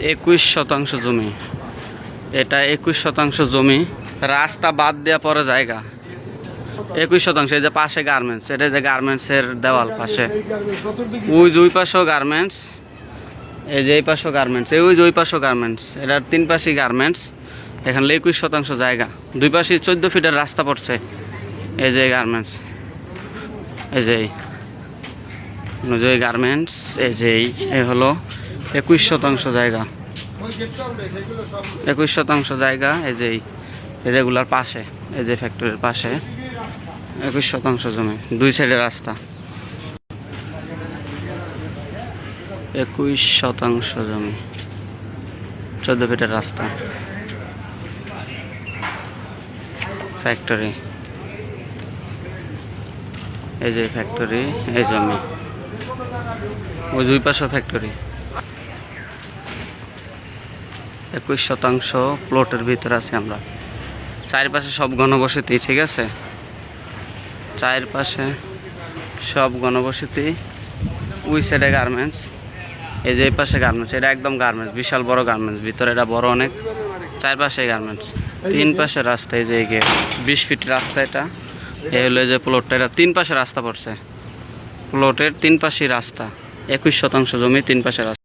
21 শতাংশ জমি, এটা 21 শতাংশ জমি, রাস্তা বাদ দেওয়া পরে জায়গা 21 শতাংশ। এই যে পাশে গার্মেন্টস, এটা যে গার্মেন্টসের দেওয়াল পাশে, ওই যে ওই পাশেও গার্মেন্টস, এই যে এই পাশেও গার্মেন্টস, ওই যে ওই পাশেও গার্মেন্টস, এটার 3 পাশেই গার্মেন্টস। এখানে 21 শতাংশ জায়গা, 2 পাশে 14 ফিটের রাস্তা পড়ছে। এই যে গার্মেন্টস, এই যে গার্মেন্টস, এই যে এই হলো 21 শতাংশ জায়গা, 21 শতাংশ জায়গা। এই যেগুলার পাশে, এই যে ফ্যাক্টরির পাশে 21 শতাংশ জমি, 2 সাইডে রাস্তা। 21 শতাংশ জমি, 14 ফিটের রাস্তা, ফ্যাক্টরি। এই যে ফ্যাক্টরি, এই জমি, ওই 2 পাশে ফ্যাক্টরি। 21 শতাংশ প্লটের ভিতরে আছে আমরা। চারপাশে সব ঘনবসতি, ঠিক আছে, চারপাশে সব ঘনবসতি। ওই সাইডে গার্মেন্টস, এই যে এই পাশে গার্মেন্টস, এটা একদম গার্মেন্টস, বিশাল বড় গার্মেন্টস, ভিতরে এটা বড় অনেক। চারপাশে গার্মেন্টস, 3 পাশে রাস্তা। এই যে 20 ফিট রাস্তা, এটা এই হলো যে প্লটটা, এটা 3 পাশে রাস্তা পড়ছে, প্লটের 3 পাশেই রাস্তা। 21 শতাংশ জমি, 3 পাশে রাস্তা।